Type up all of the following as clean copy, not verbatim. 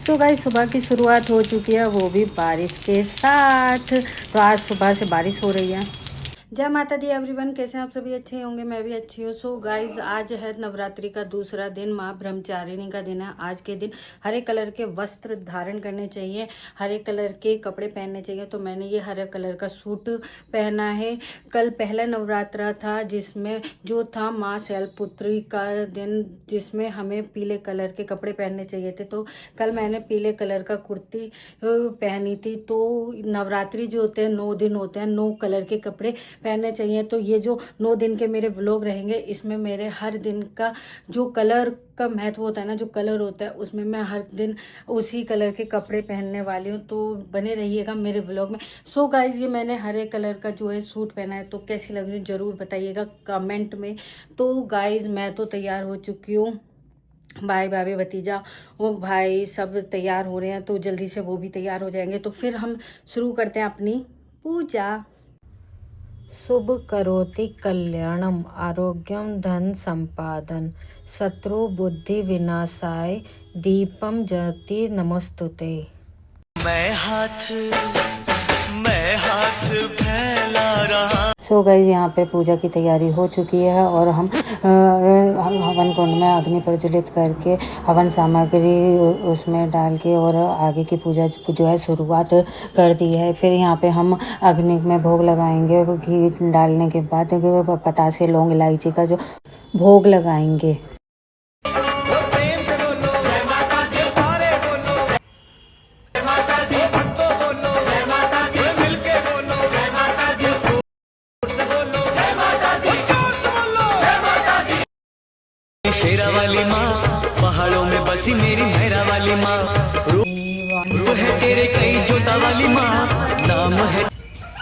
So guys सुबह की शुरुआत हो चुकी है, वो भी बारिश के साथ। तो आज सुबह से बारिश हो रही है। जय माता दी एवरीवन, कैसे हैं आप सभी? अच्छे होंगे, मैं भी अच्छी हूँ। सो गाइज आज है नवरात्रि का दूसरा दिन, माँ ब्रह्मचारिणी का दिन है। आज के दिन हरे कलर के वस्त्र धारण करने चाहिए, हरे कलर के कपड़े पहनने चाहिए। तो मैंने ये हरे कलर का सूट पहना है। कल पहला नवरात्रा था जिसमें जो था माँ शैलपुत्री का दिन, जिसमें हमें पीले कलर के कपड़े पहनने चाहिए थे। तो कल मैंने पीले कलर का कुर्ती पहनी थी। तो नवरात्रि जो होते हैं 9 दिन होते हैं, 9 कलर के कपड़े पहनने चाहिए। तो ये जो 9 दिन के मेरे व्लॉग रहेंगे, इसमें मेरे हर दिन का जो कलर का महत्व होता है ना, जो कलर होता है उसमें मैं हर दिन उसी कलर के कपड़े पहनने वाली हूँ। तो बने रहिएगा मेरे व्लॉग में। सो गाइज ये मैंने हरे कलर का जो है सूट पहना है, तो कैसी लग रही है जरूर बताइएगा कमेंट में। तो गाइज मैं तो तैयार हो चुकी हूँ, भाई भाभी भतीजा वो भाई सब तैयार हो रहे हैं, तो जल्दी से वो भी तैयार हो जाएंगे। तो फिर हम शुरू करते हैं अपनी पूजा। शुभ करोति कल्याणम आरोग्यम धन संपादन शत्रु बुद्धि विनाशाय दीपम ज्योति नमस्तुते। मैं हाथ फैला रहा। सो गाइज यहाँ पे पूजा की तैयारी हो चुकी है और हम हवन कुंड में अग्नि प्रज्वलित करके हवन सामग्री उसमें डाल के और आगे की पूजा जो है शुरुआत कर दी है। फिर यहाँ पे हम अग्नि में भोग लगाएंगे, घी डालने के बाद पतासे लौंग इलायची का जो भोग लगाएंगे। शेरा वाली माँ पहाड़ों में बसी मेरी मेहरा वाली माँ, रूप है तेरे कई जोता वाली माँ, नाम है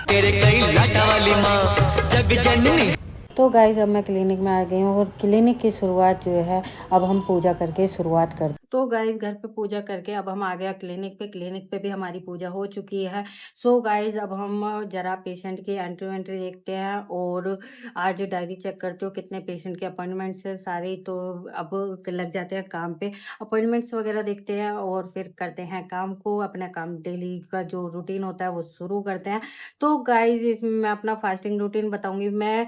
तेरे कई लाटा वाली माँ, जग जननी। तो गाइज अब मैं क्लिनिक में आ गई हूँ और क्लिनिक की शुरुआत जो है अब हम पूजा करके शुरुआत करते। तो गाइज घर पे पूजा करके अब हम आ गया क्लिनिक पे। क्लिनिक पे भी हमारी पूजा हो चुकी है। सो गाइज अब हम जरा पेशेंट की एंट्री देखते हैं और आज डायरी चेक करते हो कितने पेशेंट के अपॉइंटमेंट्स है सारे। तो अब लग जाते हैं काम पे, अपॉइंटमेंट्स वगैरह देखते हैं और फिर करते हैं काम को। अपना काम डेली का जो रूटीन होता है वो शुरू करते हैं। तो गाइज इसमें मैं अपना फास्टिंग रूटीन बताऊंगी। मैं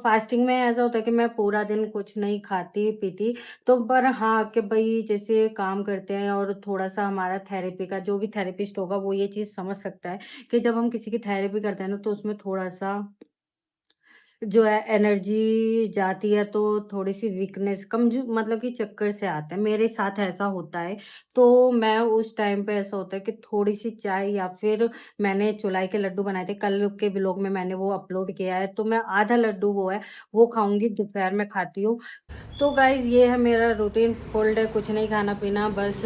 फास्टिंग में ऐसा होता है कि मैं पूरा दिन कुछ नहीं खाती पीती। तो पर हाँ कि भाई जैसे काम करते हैं और थोड़ा सा हमारा थेरेपी का जो भी थेरेपिस्ट होगा वो ये चीज़ समझ सकता है कि जब हम किसी की थेरेपी करते हैं ना तो उसमें थोड़ा सा जो है एनर्जी जाती है, तो थोड़ी सी वीकनेस कमजोर मतलब कि चक्कर से आता है। मेरे साथ ऐसा होता है। तो मैं उस टाइम पे ऐसा होता है कि थोड़ी सी चाय या फिर मैंने चौलाई के लड्डू बनाए थे, कल के व्लॉग में मैंने वो अपलोड किया है। तो मैं आधा लड्डू वो है वो खाऊंगी, दोपहर में खाती हूँ। तो गाइज ये है मेरा रूटीन फुल डे, कुछ नहीं खाना पीना, बस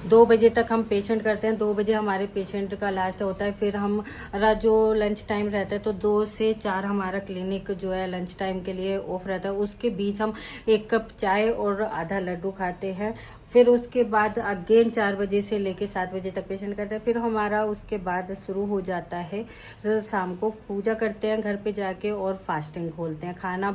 2 बजे तक हम पेशेंट करते हैं। 2 बजे हमारे पेशेंट का लास्ट होता है। फिर हमारा जो लंच टाइम रहता है तो 2 से 4 हमारा क्लिनिक जो है लंच टाइम के लिए ऑफ रहता है। उसके बीच हम 1 कप चाय और आधा लड्डू खाते हैं। फिर उसके बाद अगेन 4 बजे से लेके 7 बजे तक पेशेंट करते हैं। फिर हमारा उसके बाद शुरू हो जाता है शाम को पूजा करते हैं घर पे जाके और फास्टिंग खोलते हैं। खाना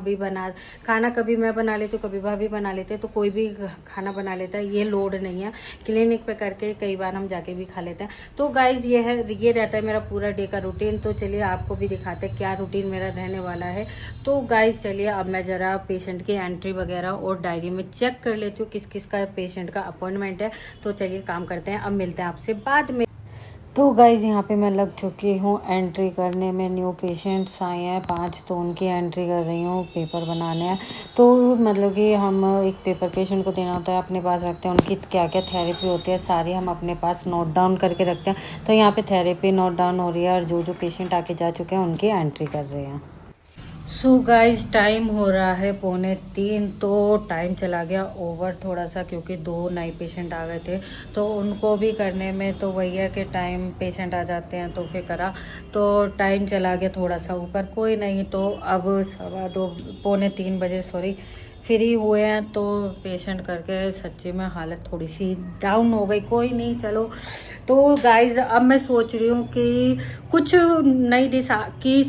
कभी मैं बना लेती हूँ, कभी भाभी बना लेते हैं, तो कोई भी खाना बना लेता है, ये लोड नहीं है। क्लिनिक पे करके कई बार हम जाके भी खा लेते हैं। तो गाइज ये रहता है मेरा पूरा डे का रूटीन। तो चलिए आपको भी दिखाते हैं क्या रूटीन मेरा रहने वाला है। तो गाइज चलिए अब मैं जरा पेशेंट की एंट्री वगैरह और डायरी में चेक कर लेती हूँ किस किस का पेशेंट का अपॉइंटमेंट है। तो चलिए काम करते हैं, अब मिलते हैं आपसे बाद में। तो गाइज यहाँ पे मैं लग चुकी हूँ एंट्री करने में। न्यू पेशेंट्स आए हैं 5, तो उनकी एंट्री कर रही हूँ, पेपर बनाने हैं। तो मतलब कि हम एक पेपर पेशेंट को देना होता है, अपने पास रखते हैं। उनकी क्या क्या थेरेपी होती है सारी हम अपने पास नोट डाउन करके रखते हैं। तो यहाँ पे थेरेपी नोट डाउन हो रही है और जो जो पेशेंट आके जा चुके हैं उनकी एंट्री कर रहे हैं। सो गाइज टाइम हो रहा है 2:45। तो टाइम चला गया ओवर थोड़ा सा, क्योंकि 2 नए पेशेंट आ गए थे। तो उनको भी करने में तो वही है कि टाइम पेशेंट आ जाते हैं तो फिर करा, तो टाइम चला गया थोड़ा सा ऊपर। कोई नहीं, तो अब 2:15 3 बजे सॉरी फ्री हुए हैं। तो पेशेंट करके सच्ची में हालत थोड़ी सी डाउन हो गई। कोई नहीं, चलो। तो गाइज अब मैं सोच रही हूँ कि कुछ नई डिश की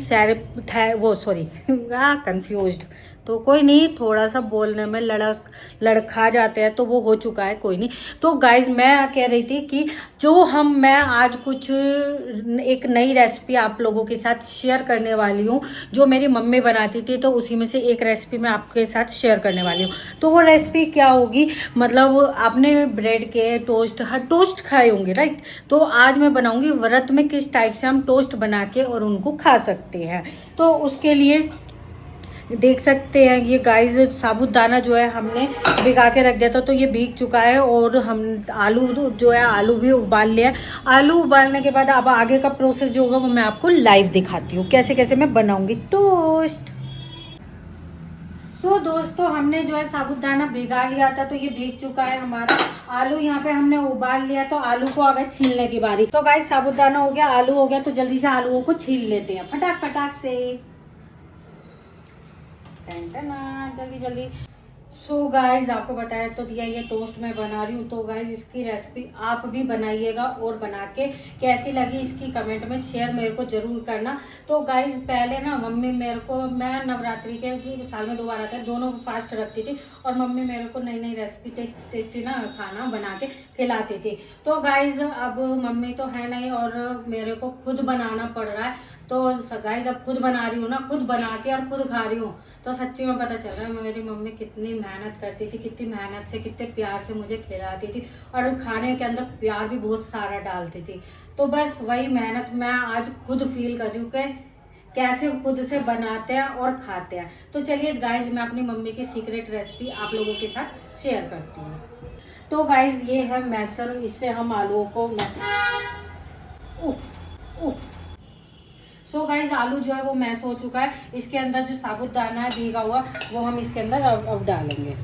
वो सॉरी कंफ्यूज्ड। तो कोई नहीं, थोड़ा सा बोलने में लड़खा जाते हैं तो वो हो चुका है, कोई नहीं। तो गाइज मैं कह रही थी कि मैं आज कुछ एक नई रेसिपी आप लोगों के साथ शेयर करने वाली हूँ, जो मेरी मम्मी बनाती थी, तो उसी में से एक रेसिपी मैं आपके साथ शेयर करने वाली हूँ। तो वो रेसिपी क्या होगी, मतलब आपने ब्रेड के टोस्ट खाए होंगे राइट। तो आज मैं बनाऊंगी व्रत में किस टाइप से हम टोस्ट बना के और उनको खा सकते हैं। तो उसके लिए देख सकते हैं ये गाइस, साबूदाना जो है हमने भिगा के रख दिया था, तो ये भीग चुका है। और हम आलू जो है, आलू भी उबाल लिया। आलू उबालने के बाद अब आगे का प्रोसेस जो होगा वो मैं आपको लाइव दिखाती हूँ, कैसे कैसे मैं बनाऊंगी टोस्ट। दोस्तों, हमने जो है साबूदाना भिगा लिया था, तो ये भीग चुका है हमारा। आलू यहाँ पे हमने उबाल लिया, तो आलू को अब है छीलने की बारी। तो गाइस साबूदाना हो गया, आलू हो गया, तो जल्दी से आलूओं को छील लेते हैं फटाक फटाक से, जल्दी जल्दी। गाइज आपको बताया तो दिया, ये टोस्ट मैं बना रही हूँ। तो गाइज इसकी रेसिपी आप भी बनाइएगा और बना के कैसी लगी इसकी कमेंट में शेयर मेरे को जरूर करना। तो गाइज पहले ना मम्मी मेरे को, मैं नवरात्रि के साल में 2 बार आता है, दोनों फास्ट रखती थी, और मम्मी मेरे को नई नई रेसिपी टेस्टी ना खाना बना के खिलाती थी। तो गाइज अब मम्मी तो है नहीं और मेरे को खुद बनाना पड़ रहा है। तो गाइज अब खुद बना रही हूँ ना, खुद बना के और खुद खा रही हूँ, तो सच्ची में पता चल रहा है मेरी मम्मी कितनी मेहनत करती थी, कितनी मेहनत से कितने प्यार से मुझे खिलाती थी, और खाने के अंदर प्यार भी बहुत सारा डालती थी। तो बस वही मेहनत मैं आज खुद फील कर रही हूँ कि कैसे खुद से बनाते हैं और खाते हैं। तो चलिए गाइज मैं अपनी मम्मी की सीक्रेट रेसिपी आप लोगों के साथ शेयर करती हूँ। तो गाइज ये है मैशर, इससे हम आलूओं को उफ। गाइज आलू जो है वो मैश हो चुका है। इसके अंदर जो साबूदाना है भीगा हुआ, वो हम इसके अंदर अब डालेंगे।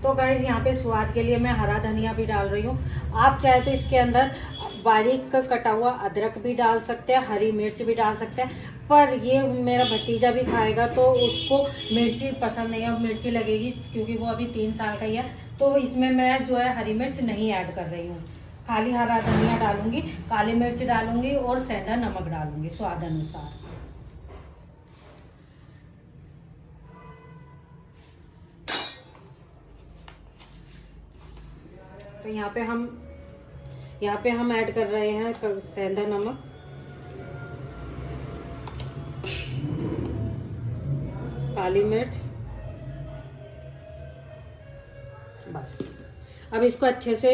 तो गाइज यहाँ पे स्वाद के लिए मैं हरा धनिया भी डाल रही हूँ। आप चाहे तो इसके अंदर बारीक कटा हुआ अदरक भी डाल सकते हैं, हरी मिर्च भी डाल सकते हैं, पर ये मेरा भतीजा भी खाएगा तो उसको मिर्ची पसंद नहीं है, मिर्ची लगेगी क्योंकि वो अभी 3 साल का ही है। तो इसमें मैं जो है हरी मिर्च नहीं ऐड कर रही हूँ, खाली हरा धनिया डालूंगी, काली मिर्च डालूंगी और सेंधा नमक डालूंगी स्वाद अनुसार। तो यहाँ पे हम ऐड कर रहे हैं सेंधा नमक, काली मिर्च, बस। अब इसको अच्छे से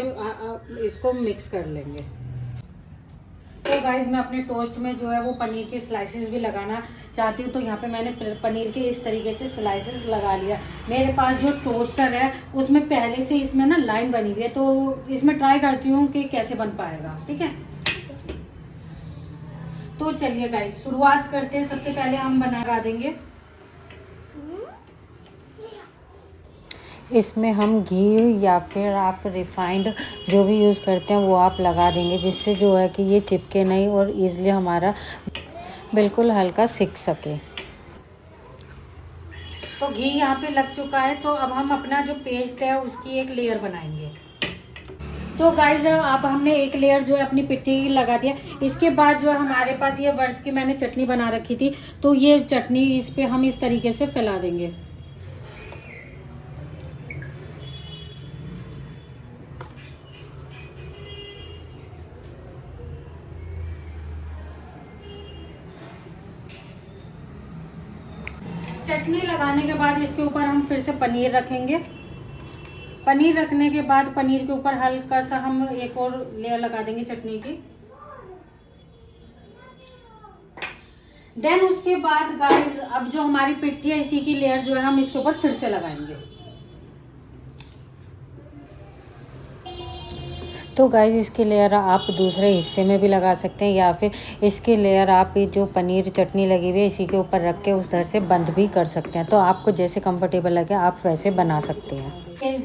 इसको मिक्स कर लेंगे। तो गाइज मैं अपने टोस्ट में जो है वो पनीर के स्लाइसेस भी लगाना चाहती हूँ। तो यहाँ पे मैंने पनीर के इस तरीके से स्लाइसेस लगा लिया। मेरे पास जो टोस्टर है उसमें पहले से इसमें ना लाइन बनी हुई है, तो इसमें ट्राई करती हूँ कि कैसे बन पाएगा, ठीक है। तो चलिए गाइज शुरुआत करते हैं। सबसे पहले हम बना देंगे, इसमें हम घी या फिर आप रिफाइंड जो भी यूज़ करते हैं वो आप लगा देंगे, जिससे जो है कि ये चिपके नहीं और ईज़िली हमारा बिल्कुल हल्का सिक सके। तो घी यहाँ पे लग चुका है, तो अब हम अपना जो पेस्ट है उसकी एक लेयर बनाएंगे। तो गाइज अब हमने एक लेयर जो है अपनी पिट्ठी लगा दिया। इसके बाद जो है हमारे पास ये व्रत की मैंने चटनी बना रखी थी, तो ये चटनी इस पे हम इस तरीके से फैला देंगे। चटनी लगाने के बाद इसके ऊपर हम फिर से पनीर रखेंगे। पनीर रखने के बाद पनीर के ऊपर हल्का सा हम एक और लेयर लगा देंगे चटनी की। देन उसके बाद गाइस अब जो हमारी पिट्ठी है इसी की लेयर जो है हम इसके ऊपर फिर से लगाएंगे। तो गाइज इसकी लेयर आप दूसरे हिस्से में भी लगा सकते हैं, या फिर इसकी लेयर आप जो पनीर चटनी लगी हुई है इसी के ऊपर रख के उधर से बंद भी कर सकते हैं। तो आपको जैसे कंफर्टेबल लगे आप वैसे बना सकते हैं।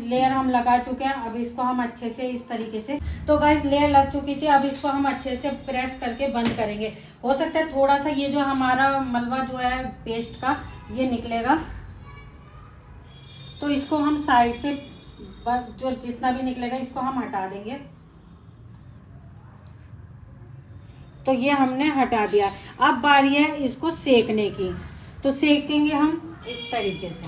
लेयर हम लगा चुके हैं, अब इसको हम अच्छे से इस तरीके से, तो गाइज लेयर लग चुकी थी, अब इसको हम अच्छे से प्रेस करके बंद करेंगे। हो सकता है थोड़ा सा ये जो हमारा मलबा जो है पेस्ट का ये निकलेगा, तो इसको हम साइड से जो जितना भी निकलेगा इसको हम हटा देंगे। तो ये हमने हटा दिया। अब बारी है इसको सेकने की, तो सेकेंगे हम इस तरीके से।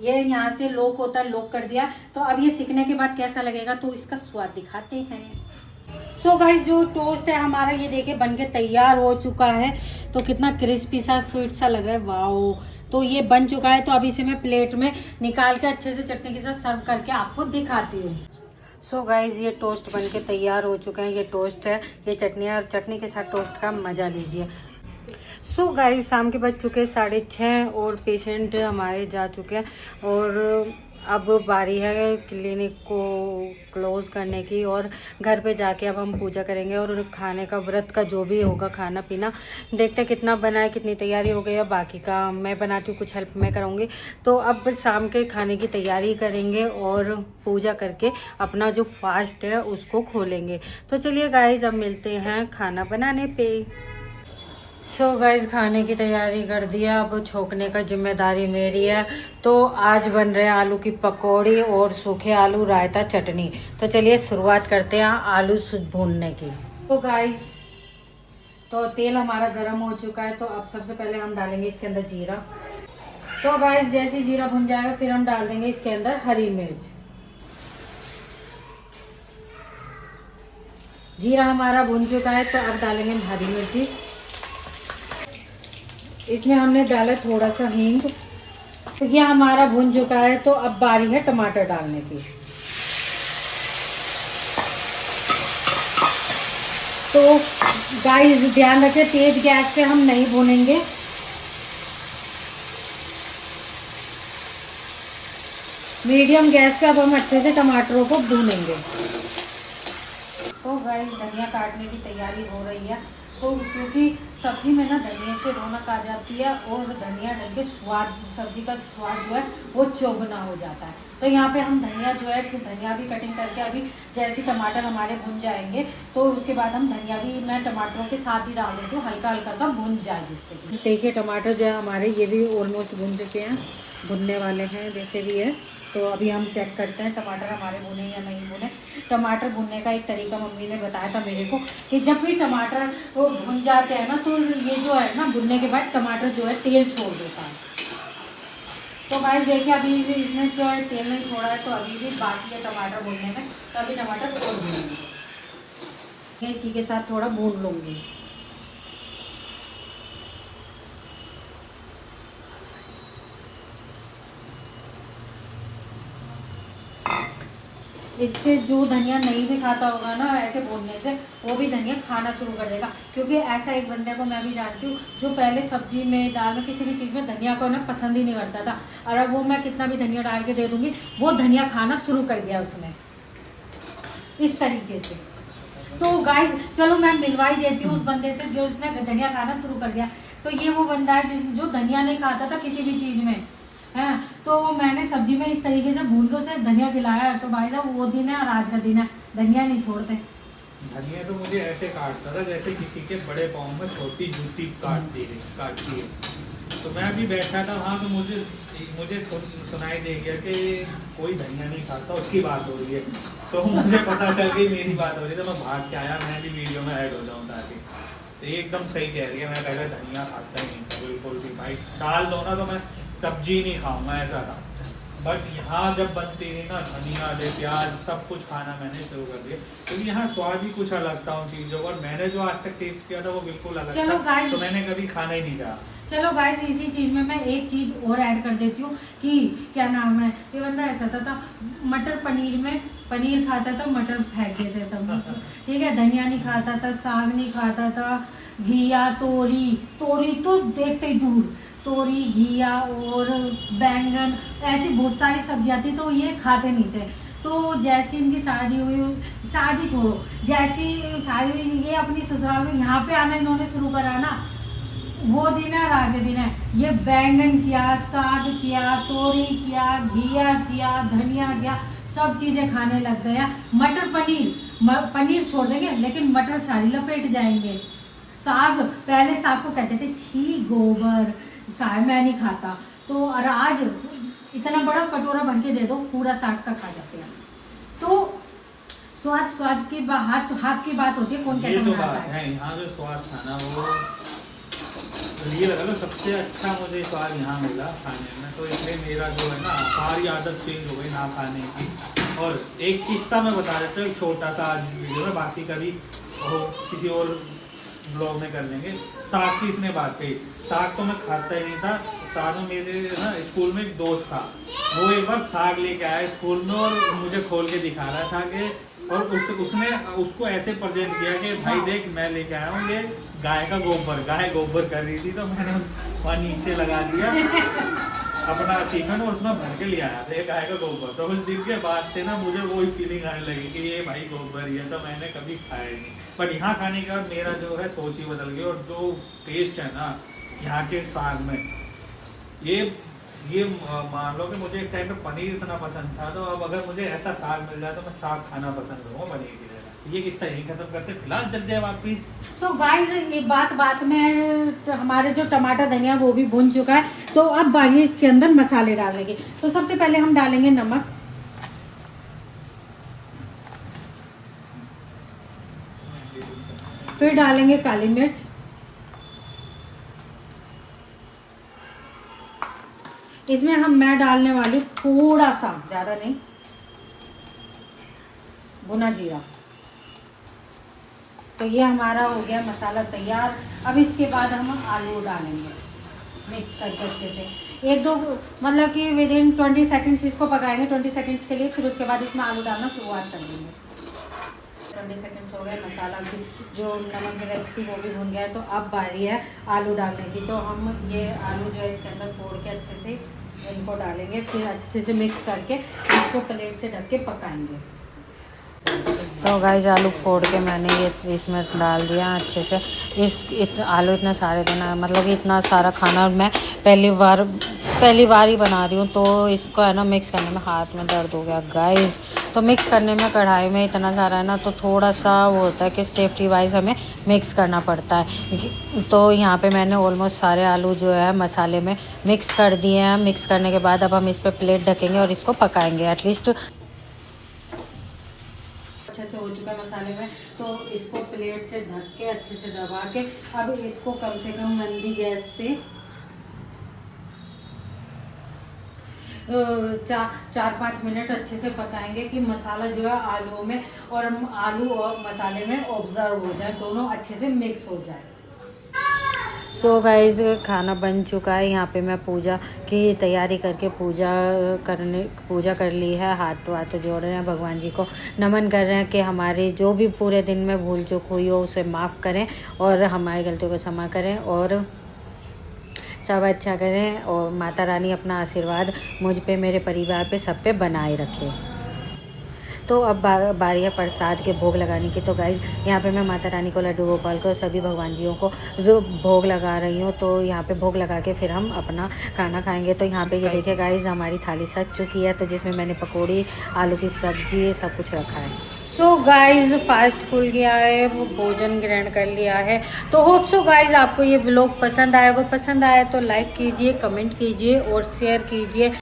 ये यहाँ से लॉक होता है, लॉक कर दिया। तो अब ये सीखने के बाद कैसा लगेगा तो इसका स्वाद दिखाते हैं। सो गाइस जो टोस्ट है हमारा ये देखिए बन के तैयार हो चुका है। तो कितना क्रिस्पी सा स्वीट सा लग रहा है, वाओ। तो ये बन चुका है। तो अभी इसे मैं प्लेट में निकाल के अच्छे से चटनी के साथ सर्व करके आपको दिखाती हूँ। सो गाइस ये टोस्ट बन के तैयार हो चुका है। ये टोस्ट है, ये चटनी है और चटनी के साथ टोस्ट का मजा लीजिए। सो गाइस शाम के बज चुके 6:30 और पेशेंट हमारे जा चुके हैं और अब बारी है क्लिनिक को क्लोज़ करने की और घर पे जाके अब हम पूजा करेंगे और खाने का व्रत का जो भी होगा खाना पीना देखते कितना बना है, कितनी तैयारी हो गई है। बाकी का मैं बनाती हूँ, कुछ हेल्प मैं करूँगी। तो अब शाम के खाने की तैयारी करेंगे और पूजा करके अपना जो फास्ट है उसको खोलेंगे। तो चलिए गाइज अब मिलते हैं खाना बनाने पे। सो गाइज खाने की तैयारी कर दिया, अब छोंकने का जिम्मेदारी मेरी है। तो आज बन रहे हैं आलू की पकौड़ी और सूखे आलू रायता चटनी। तो चलिए शुरुआत करते हैं आलू भूनने की। तो गाइज तो तेल हमारा गर्म हो चुका है। तो अब सबसे पहले हम डालेंगे इसके अंदर जीरा। तो गाइज जैसे जीरा भुन जाएगा फिर हम डाल देंगे इसके अंदर हरी मिर्च। जीरा हमारा भुन चुका है तो अब डालेंगे हरी मिर्ची। इसमें हमने डाला थोड़ा सा हींग। तो ये हमारा भुन चुका है। तो अब बारी है टमाटर डालने की। तो गाइस ध्यान रखें तेज गैस पे हम नहीं भूनेंगे। मीडियम गैस पे अब हम अच्छे से टमाटरों को भूनेंगे। तो गाइस धनिया काटने की तैयारी हो रही है। तो क्योंकि सब्जी में ना धनिया से रौनक आ जाती है और धनिया डल के स्वाद, सब्जी का स्वाद जो है वो चौगुना हो जाता है। तो यहाँ पे हम धनिया जो है, फिर धनिया भी कटिंग करके अभी जैसे टमाटर हमारे भुन जाएंगे तो उसके बाद हम धनिया भी मैं टमाटरों के साथ ही डाल देती हूँ, हल्का हल्का सा भुन जाए जिससे। देखिए टमाटर जो है हमारे ये भी ऑलमोस्ट भुन चुके हैं, भुनने वाले हैं जैसे भी है। तो अभी हम चेक करते हैं टमाटर हमारे भुने या नहीं भुने। टमाटर भुनने का एक तरीका मम्मी ने बताया था मेरे को कि जब भी टमाटर वो भुन जाते हैं ना तो ये जो है ना भुनने के बाद टमाटर जो है तेल छोड़ देता है। तो गाइस देखिए अभी भी इसने जो है तेल नहीं छोड़ा है। तो अभी भी बाकी है टमाटर भुनने में। तो अभी टमाटर और भूनेंगे, इसी के साथ थोड़ा भून लूँगी। इससे जो धनिया नहीं भी खाता होगा ना ऐसे भूनने से वो भी धनिया खाना शुरू कर देगा। क्योंकि ऐसा एक बंदे को मैं भी जानती हूँ जो पहले सब्जी में, दाल में, किसी भी चीज़ में धनिया को ना पसंद ही नहीं करता था। और अब वो मैं कितना भी धनिया डाल के दे दूँगी वो धनिया खाना शुरू कर दिया उसने, इस तरीके से। तो गाइस चलो मैं मिलवाई देती हूँ उस बंदे से जो इसने धनिया खाना शुरू कर दिया। तो ये वो बंदा है जो धनिया नहीं खाता था किसी भी चीज़ में, है। तो मैंने सब्जी में इस तरीके से भून के उसे धनिया खिलाया। तो भाई साहब वो दिन है और आज का दिन है, धनिया नहीं छोड़ते। धनिया तो मुझे ऐसे काटता था जैसे किसी के बड़े पाँव में छोटी जूती काटती है। तो मैं भी बैठा था वहाँ तो मुझे सुनाई दे गया कि कोई धनिया नहीं खाता, उसकी बात हो रही है। तो मुझे पता चल गई मेरी बात हो रही है। तो मैं भाग के आया, मैं भी वीडियो में ऐड हो जाऊँ ताकि। तो ये एकदम सही कह रही है, मैं पहले धनिया खाता ही नहीं था बिल्कुल भी। भाई डाल दो ना तो मैं सब्जी नहीं खाऊंगा ऐसा था। बट यहाँ जब बनती थी ना धनिया ले प्याज सब कुछ खाना मैंने शुरू कर दिया। क्योंकि यहाँ स्वाद ही कुछ अलग था उन चीज़ों का। और मैंने जो आज तक टेस्ट किया था वो बिल्कुल अलग था। तो मैंने कभी खाना ही नहीं चाहा। चलो गाइस इसी चीज़ में मैं एक चीज़ और ऐड कर देती हूँ कि क्या नाम है, ये बंदा ऐसा था मटर पनीर में पनीर खाता था, मटर फेंक देते था। ठीक है, धनिया नहीं खाता था, साग नहीं खाता था, घिया, तोरी तो देखते ही दूर, तोरी, घिया और बैंगन ऐसी बहुत सारी सब्जियाँ थी तो ये खाते नहीं थे। तो जैसी इनकी शादी हुई, शादी छोड़ो, जैसी शादी हुई ये अपनी ससुराल में यहाँ पे आना इन्होंने शुरू करा ना, वो दिन है और आज दिन है। ये बैंगन किया, साग किया, तोरी किया, घिया किया, धनिया किया, सब चीज़ें खाने लग गया। मटर पनीर छोड़ देंगे लेकिन मटर सारी लपेट जाएंगे। साग पहले साग को कहते थे छी गोबर, साग मैं नहीं खाता। तो और आज इतना बड़ा कटोरा भर के दे दो पूरा साग का खा जाते हैं। तो स्वाद की हाथ की बात होती है, कौन कैसा ये तो बनाता बात है, यहाँ जो स्वाद था ना वो ये लगा लो सबसे अच्छा मुझे स्वाद यहाँ मिला खाने में। तो इसलिए मेरा जो है ना सारी आदत चेंज हो गई ना खाने की। और एक किस्सा मैं बता देता हूँ, एक छोटा सा आज वीडियो में, बाकी कभी वो किसी और ब्लॉग में कर लेंगे। साग की इसने बात कही, साग तो मैं खाता ही नहीं था। साग में मेरे ना स्कूल में एक दोस्त था, वो एक बार साग लेके आया स्कूल में और मुझे खोल के दिखा रहा था कि, और उसने उसको ऐसे प्रेजेंट किया कि भाई देख मैं लेके आया हूँ ये गाय का गोबर। गाय गोबर कर रही थी तो मैंने वहाँ नीचे लगा दिया अपना टिफिन और उसमें भर के ले आया था गाय का गोबर। तो उस दिन के बाद से ना मुझे वही फीलिंग आने लगी कि ये भाई गोबर ही है, तो मैंने कभी खाया नहीं। पर यहाँ खाने के बाद मेरा जो है सोच ही बदल गई। और जो टेस्ट है ना यहाँ के साग में, ये मान लो कि मुझे एक टाइम पे पनीर इतना पसंद था, तो अब अगर मुझे ऐसा साग मिल जाए तो मैं साग खाना पसंद करूँगा पनीर की जगह। ये किस्सा यही खत्म करते, फिलहाल चलते हैं वापिस। तो गाइस ये बात में तो हमारे जो टमाटर धनिया वो भी भुन चुका है। तो अब बारी है इसके अंदर मसाले डालने की। तो सबसे पहले हम डालेंगे नमक, फिर डालेंगे काली मिर्च, इसमें मैं डालने वाली थोड़ा सा, ज्यादा नहीं, भुना जीरा। तो ये हमारा हो गया मसाला तैयार। अब इसके बाद हम आलू डालेंगे मिक्स करके अच्छे से, एक दो मतलब कि विद इन 20 सेकेंड्स इसको पकाएंगे, 20 सेकेंड्स के लिए। फिर उसके बाद इसमें आलू डालना शुरुआत कर देंगे। 20 सेकेंड्स हो गए, मसाला भी जो नमक मिर्च थी वो भी भुन गया है। तो अब बारी है आलू डालने की। तो हम ये आलू जो है इसके अंदर फोड़ के अच्छे से इनको डालेंगे, फिर अच्छे से मिक्स करके इसको प्लेट से ढक के पकाएंगे। तो गाइस आलू फोड़ के मैंने ये इसमें डाल दिया अच्छे से। आलू इतने सारे देना, मतलब कि इतना सारा खाना मैं पहली बार ही बना रही हूँ, तो इसको है ना मिक्स करने में हाथ में दर्द हो गया गाइस। तो मिक्स करने में कढ़ाई में इतना सारा है ना, तो थोड़ा सा वो होता है कि सेफ्टी वाइज हमें मिक्स करना पड़ता है। तो यहाँ पे मैंने ऑलमोस्ट सारे आलू जो है मसाले में मिक्स कर दिए हैं। मिक्स करने के बाद अब हम इस पर प्लेट ढकेंगे और इसको पकाएंगे एटलीस्ट। अच्छे से हो चुका है मसाले में, तो इसको प्लेट से ढक के अच्छे से दबा के अब इसको कम से कम मंदी गैस पे 4-5 मिनट अच्छे से पकाएंगे कि मसाला जो है आलू में और आलू और मसाले में ऑब्जर्व हो जाए, दोनों अच्छे से मिक्स हो जाए। सो गाइज खाना बन चुका है। यहाँ पे मैं पूजा की तैयारी करके पूजा कर ली है। हाथ जोड़ रहे हैं, भगवान जी को नमन कर रहे हैं कि हमारी जो भी पूरे दिन में भूल चूक हुई हो उसे माफ़ करें और हमारी गलतियों को क्षमा करें और सब अच्छा करें। और माता रानी अपना आशीर्वाद मुझ पे, मेरे परिवार पे, सब पे बनाए रखे। तो अब बारी है प्रसाद के भोग लगाने की। तो गाइज़ यहाँ पे मैं माता रानी को, लड्डू गोपाल को, सभी भगवान जियों को जो भोग लगा रही हूँ। तो यहाँ पे भोग लगा के फिर हम अपना खाना खाएंगे। तो यहाँ पे ये देखिए गाइज़ हमारी थाली सज चुकी है, तो जिसमें मैंने पकौड़ी, आलू की सब्जी, सब कुछ रखा है। सो गाइज़ फास्ट खुल गया है, वो भोजन ग्रहण कर लिया है। तो होप सो गाइज़ आपको ये व्लॉग पसंद आएगा। पसंद आया तो लाइक कीजिए, कमेंट कीजिए और शेयर कीजिए।